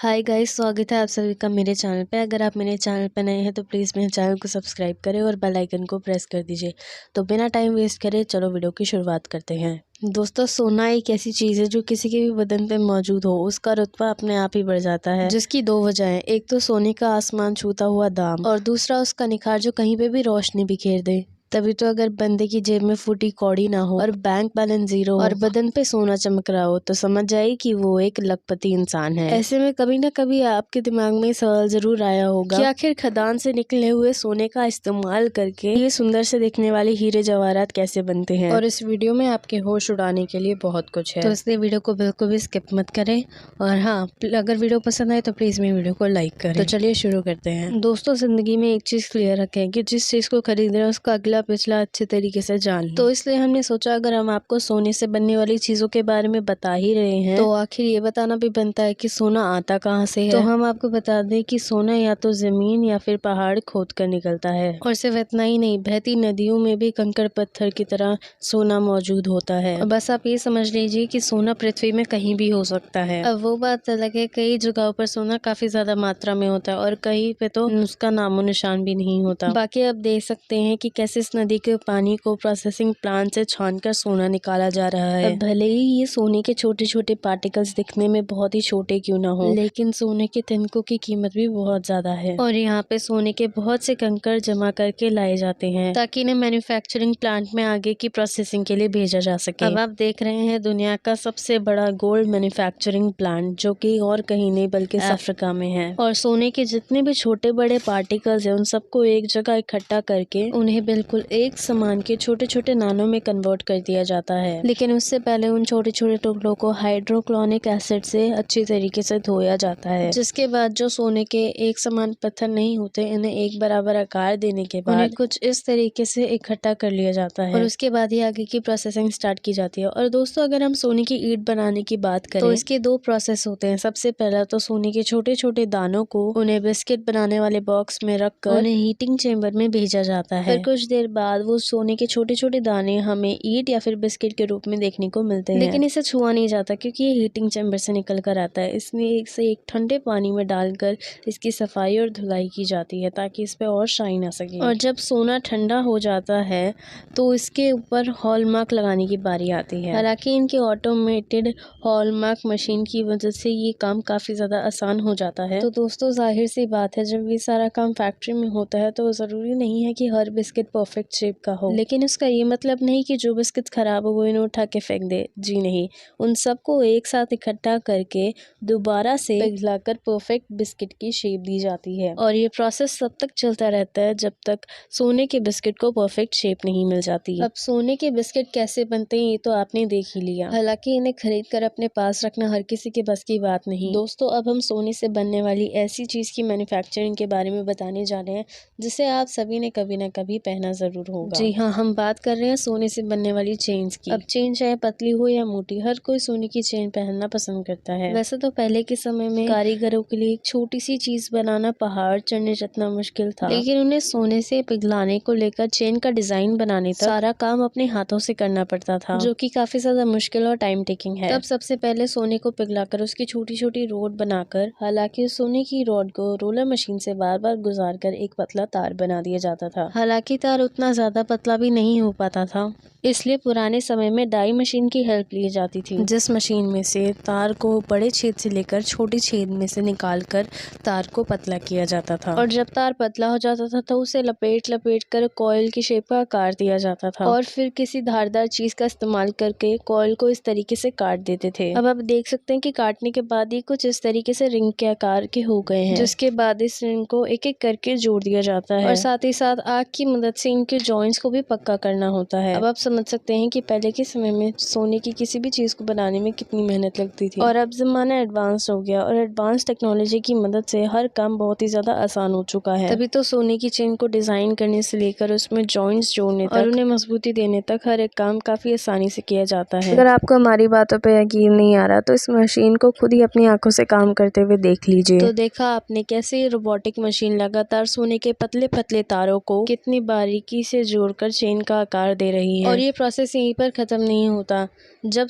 Hi guys, स्वागत है आप सभी का मेरे चैनल पे। अगर आप मेरे चैनल पे नए हैं तो प्लीज़ मेरे चैनल को सब्सक्राइब करें और बेल आइकन को प्रेस कर दीजिए। तो बिना टाइम वेस्ट करे चलो वीडियो की शुरुआत करते हैं। दोस्तों, सोना एक ऐसी चीज़ है जो किसी के भी बदन पे मौजूद हो उसका रुतबा अपने आप ही बढ़ जाता है, जिसकी दो वजहें। एक तो सोने का आसमान छूता हुआ दाम और दूसरा उसका निखार जो कहीं पे भी रोशनी बिखेर दे। तभी तो अगर बंदे की जेब में फूटी कौड़ी ना हो और बैंक बैलेंस जीरो हो और बदन पे सोना चमक रहा हो तो समझ जाए कि वो एक लखपति इंसान है। ऐसे में कभी ना कभी आपके दिमाग में सवाल जरूर आया होगा कि आखिर खदान से निकले हुए सोने का इस्तेमाल करके ये सुंदर से दिखने वाले हीरे जवाहरात कैसे बनते हैं। और इस वीडियो में आपके होश उड़ाने के लिए बहुत कुछ है, तो इसलिए वीडियो को बिल्कुल भी स्किप मत करें। और हाँ, अगर वीडियो पसंद आए तो प्लीज मेरी वीडियो को लाइक करें। तो चलिए शुरू करते हैं। दोस्तों, जिंदगी में एक चीज क्लियर रखें कि जिस चीज को खरीद रहे हैं उसका अगला पिछला अच्छे तरीके से जान लो। तो इसलिए हमने सोचा अगर हम आपको सोने से बनने वाली चीजों के बारे में बता ही रहे हैं तो आखिर ये बताना भी बनता है कि सोना आता कहाँ से है। तो हम आपको बता दें कि सोना या तो जमीन या फिर पहाड़ खोद कर निकलता है। और सिर्फ इतना ही नहीं, बहती नदियों में भी कंकड़ पत्थर की तरह सोना मौजूद होता है। और बस आप ये समझ लीजिए कि सोना पृथ्वी में कहीं भी हो सकता है। अब वो बात अलग है, कई जगहों पर सोना काफी ज्यादा मात्रा में होता है और कहीं पे तो उसका नामो निशान भी नहीं होता। बाकी आप देख सकते हैं कि कैसे इस नदी के पानी को प्रोसेसिंग प्लांट से छानकर सोना निकाला जा रहा है। अब भले ही ये सोने के छोटे छोटे पार्टिकल्स दिखने में बहुत ही छोटे क्यों ना हो, लेकिन सोने के तिनकों की कीमत भी बहुत ज्यादा है। और यहाँ पे सोने के बहुत से कंकड़ जमा करके लाए जाते हैं ताकि इन्हें मैन्युफैक्चरिंग प्लांट में आगे की प्रोसेसिंग के लिए भेजा जा सके। अब आप देख रहे हैं दुनिया का सबसे बड़ा गोल्ड मैन्युफैक्चरिंग प्लांट, जो कि और कहीं नहीं बल्कि अफ्रीका में है। और सोने के जितने भी छोटे बड़े पार्टिकल्स हैं उन सबको एक जगह इकट्ठा करके उन्हें बिल्कुल एक समान के छोटे छोटे नानों में कन्वर्ट कर दिया जाता है। लेकिन उससे पहले उन छोटे छोटे टुकड़ों को हाइड्रोक्लोरिक एसिड से अच्छी तरीके से धोया जाता है, जिसके बाद जो सोने के एक समान पत्थर नहीं होते इन्हें एक बराबर आकार देने के बाद कुछ इस तरीके से इकट्ठा कर लिया जाता है और उसके बाद ही आगे की प्रोसेसिंग स्टार्ट की जाती है। और दोस्तों, अगर हम सोने की ईंट बनाने की बात करें तो इसके दो प्रोसेस होते हैं। सबसे पहला तो सोने के छोटे छोटे दानों को उन्हें बिस्किट बनाने वाले बॉक्स में रखकर उन्हें हीटिंग चेम्बर में भेजा जाता है। फिर कुछ देर बाद वो सोने के छोटे छोटे दाने हमें ईंट या फिर बिस्किट के रूप में देखने को मिलते हैं, लेकिन इसे छुआ नहीं जाता क्योंकि ये हीटिंग चेम्बर से निकल कर आता है। इसमें इसे एक ठंडे पानी में डालकर इसकी सफाई और धुलाई की जाती है ताकि इस पे और शाइन आ सके। और जब सोना ठंडा हो जाता है तो इसके ऊपर हॉलमार्क लगाने की बारी आती है। हालांकि इनके ऑटोमेटेड हॉलमार्क मशीन की वजह से ये काम काफी ज्यादा आसान हो जाता है। तो दोस्तों, जाहिर सी बात है, जब ये सारा काम फैक्ट्री में होता है तो जरूरी नहीं है कि हर बिस्किट परफेक्ट शेप का हो। लेकिन उसका ये मतलब नहीं कि जो बिस्किट खराब हो वो इन्हें उठा के फेंक दे। जी नहीं, उन सबको एक साथ इकट्ठा करके दोबारा से पिघलाकर परफेक्ट बिस्किट की शेप दी जाती है। और ये प्रोसेस तब तक चलता रहता है जब तक सोने के बिस्किट को परफेक्ट शेप नहीं मिल जाती। अब सोने के बिस्किट कैसे बनते हैं ये तो आपने देख ही लिया। हालांकि इन्हें खरीद कर अपने पास रखना हर किसी के बस की बात नहीं। दोस्तों, अब हम सोने से बनने वाली ऐसी चीज की मैन्युफैक्चरिंग के बारे में बताने जा रहे हैं जिसे आप सभी ने कभी ना कभी पहना जरूर होगा। जी हाँ, हम बात कर रहे हैं सोने से बनने वाली चेन्स की। अब चेन चाहे पतली हो या मोटी, हर कोई सोने की चेन पहनना पसंद करता है। वैसे तो पहले के समय में कारीगरों के लिए एक छोटी सी चीज बनाना पहाड़ चढ़ने जितना मुश्किल था, लेकिन उन्हें सोने से पिघलाने को लेकर चेन का डिजाइन बनाने तक सारा काम अपने हाथों से करना पड़ता था, जो कि काफी ज्यादा मुश्किल और टाइम टेकिंग है। तब सबसे पहले सोने को पिघलाकर उसकी छोटी छोटी रोड बनाकर, हालांकि सोने की रोड को रोलर मशीन से बार बार गुजार कर एक पतला तार बना दिया जाता था। हालांकि तार उतना ज्यादा पतला भी नहीं हो पाता था, इसलिए पुराने समय में डाई मशीन की हेल्प ली जाती थी, जिस मशीन में से तार को बड़े छेद से लेकर छोटे छेद में से निकालकर तार को पतला किया जाता था। और जब तार पतला हो जाता था तो उसे लपेट लपेट कर कॉइल की शेप का आकार दिया जाता था और फिर किसी धारदार चीज का इस्तेमाल करके कॉइल को इस तरीके से काट देते थे। अब आप देख सकते हैं कि काटने के बाद ये कुछ इस तरीके से रिंग के आकार के हो गए हैं, जिसके बाद इस रिंग को एक एक करके जोड़ दिया जाता है और साथ ही साथ आग की मदद से इनके जॉइंट्स को भी पक्का करना होता है। अब आप समझ सकते हैं कि पहले के समय में सोने की किसी भी चीज को बनाने में कितनी मेहनत लगती थी। और अब जमाना एडवांस हो गया और एडवांस टेक्नोलॉजी की मदद से हर काम बहुत ही ज्यादा आसान हो चुका है। तभी तो सोने की चेन को डिजाइन करने से लेकर उसमें जॉइंट्स जोड़ने तक और उन्हें मजबूती देने तक हर एक काम काफी आसानी से किया जाता है। अगर आपको हमारी बातों पे यकीन नहीं आ रहा तो इस मशीन को खुद ही अपनी आंखों से काम करते हुए देख लीजिए। तो देखा आपने कैसे ये रोबोटिक मशीन लगातार सोने के पतले पतले तारों को कितनी बारीक बारीकी से जोड़कर चेन का आकार दे रही है। और ये प्रोसेस यहीं पर ख़त्म नहीं होता। जब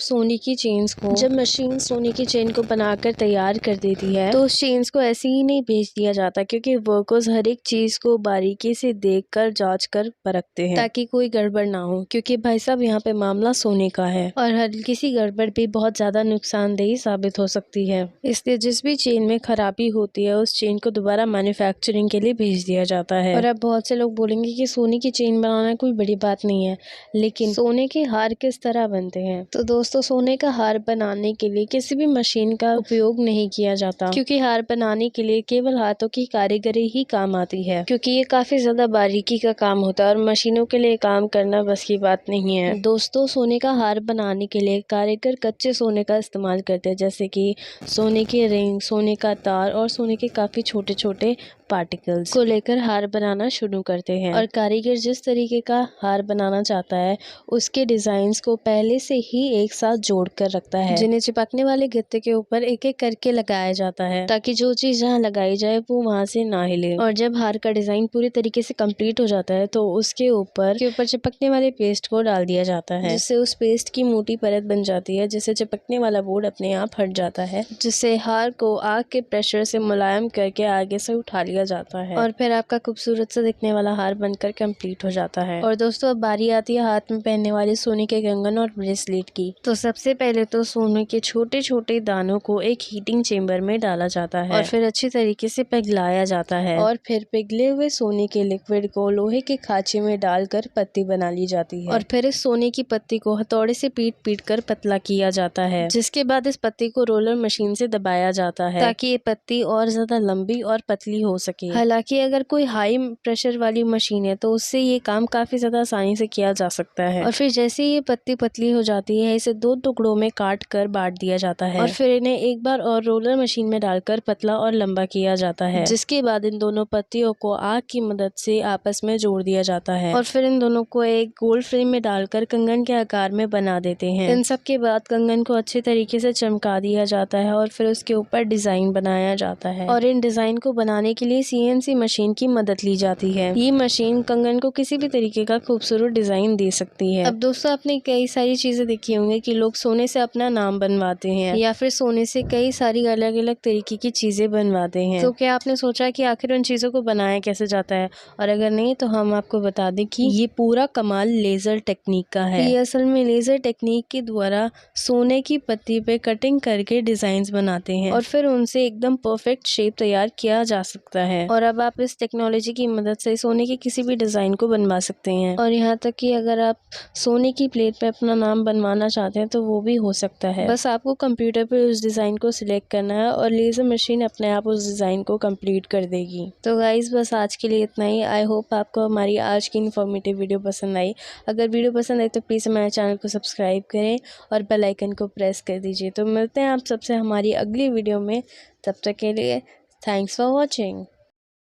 मशीन सोने की चेन को बनाकर तैयार कर देती है तो उस चेन्स को ऐसे ही नहीं बेच दिया जाता, क्योंकि वर्कर्स हर एक चीज़ को बारीकी से देखकर जांचकर परखते हैं ताकि कोई गड़बड़ ना हो, क्योंकि भाई साहब यहाँ पे मामला सोने का है और हल्की सी गड़बड़ भी बहुत ज़्यादा नुकसानदेही साबित हो सकती है। इसलिए जिस भी चेन में खराबी होती है उस चेन को दोबारा मैन्युफैक्चरिंग के लिए भेज दिया जाता है। और अब बहुत से लोग बोलेंगे कि सोने की चेन बनाना कोई बड़ी बात नहीं है, लेकिन सोने के हार किस तरह बनते हैं? तो दोस्तों, सोने का हार बनाने के लिए किसी भी मशीन का उपयोग नहीं किया जाता, क्योंकि हार बनाने के लिए केवल हाथों की कारीगरी ही काम आती है, क्योंकि ये काफी ज्यादा बारीकी का काम होता है और मशीनों के लिए काम करना बस की बात नहीं है। दोस्तों, सोने का हार बनाने के लिए कारीगर कच्चे सोने का इस्तेमाल करते हैं, जैसे कि सोने के रिंग, सोने का तार और सोने के काफी छोटे छोटे पार्टिकल्स को लेकर हार बनाना शुरू करते हैं। और कारीगर जिस तरीके का हार बनाना चाहता है उसके डिजाइन्स को पहले से ही एक साथ जोड़ कर रखता है, जिन्हें चिपकने वाले गत्ते के ऊपर एक एक करके लगाया जाता है, ताकि जो चीज जहाँ लगाई जाए वो वहाँ से ना हिले। और जब हार का डिजाइन पूरी तरीके से कंप्लीट हो जाता है तो उसके ऊपर चिपकने वाले पेस्ट को डाल दिया जाता है, जिससे उस पेस्ट की मोटी परत बन जाती है, जिससे चिपकने वाला बोर्ड अपने आप हट जाता है, जिससे हार को आग के प्रेशर से मुलायम करके आगे से उठा लिया जाता है और फिर आपका खूबसूरत सा दिखने वाला हार बनकर कंप्लीट हो जाता है। और दोस्तों, अब बारी आती है हाथ में पहनने वाले सोने के कंगन और ब्रेसलेट की। तो सबसे पहले तो सोने के छोटे छोटे दानों को एक हीटिंग चेम्बर में डाला जाता है और फिर अच्छी तरीके से पिघलाया जाता है और फिर पिघले हुए सोने के लिक्विड को लोहे के खांचे में डालकर पत्ती बना ली जाती है और फिर इस सोने की पत्ती को हथौड़े से पीट कर पतला किया जाता है, जिसके बाद इस पत्ती को रोलर मशीन से दबाया जाता है ताकि ये पत्ती और ज्यादा लंबी और पतली हो सके। हालांकि अगर कोई हाई प्रेशर वाली मशीन है तो उससे ये काम काफी ज्यादा आसानी से किया जा सकता है। और फिर जैसे ये पत्ती पतली हो जाती है इसे 2 टुकड़ों में काट कर बांट दिया जाता है और फिर इन्हें एक बार और रोलर मशीन में डालकर पतला और लंबा किया जाता है, जिसके बाद इन दोनों पत्तियों को आग की मदद से आपस में जोड़ दिया जाता है और फिर इन दोनों को एक गोल्ड फ्रेम में डालकर कंगन के आकार में बना देते हैं। इन सब के बाद कंगन को अच्छे तरीके से चमका दिया जाता है और फिर उसके ऊपर डिजाइन बनाया जाता है और इन डिजाइन को बनाने के लिए CNC मशीन की मदद ली जाती है। ये मशीन कंगन को किसी भी तरीके का खूबसूरत डिजाइन दे सकती है। अब दोस्तों, आपने कई सारी चीजें देखी होंगी कि लोग सोने से अपना नाम बनवाते हैं या फिर सोने से कई सारी अलग अलग तरीके की चीजें बनवाते हैं। तो क्या आपने सोचा कि आखिर उन चीजों को बनाया कैसे जाता है? और अगर नहीं तो हम आपको बता दें कि ये पूरा कमाल लेजर टेक्निक का है। ये असल में लेजर टेक्निक के द्वारा सोने की पत्ती पे कटिंग करके डिजाइन बनाते हैं और फिर उनसे एकदम परफेक्ट शेप तैयार किया जा सकता है। और अब आप इस टेक्नोलॉजी की मदद से सोने के किसी भी डिजाइन को बनवा सकते हैं और यहाँ तक कि अगर आप सोने की प्लेट पे अपना नाम बनवाना चाहते हैं तो वो भी हो सकता है। बस आपको कंप्यूटर पे उस डिजाइन को सिलेक्ट करना है और लेजर मशीन अपने आप उस डिजाइन को कंप्लीट कर देगी। तो गाइज, बस आज के लिए इतना ही। आई होप आपको हमारी आज की इन्फॉर्मेटिव वीडियो पसंद आई। अगर वीडियो पसंद आई तो प्लीज़ हमारे चैनल को सब्सक्राइब करें और बेल आइकन को प्रेस कर दीजिए। तो मिलते हैं आप सबसे हमारी अगली वीडियो में, तब तक के लिए थैंक्स फॉर वॉचिंग।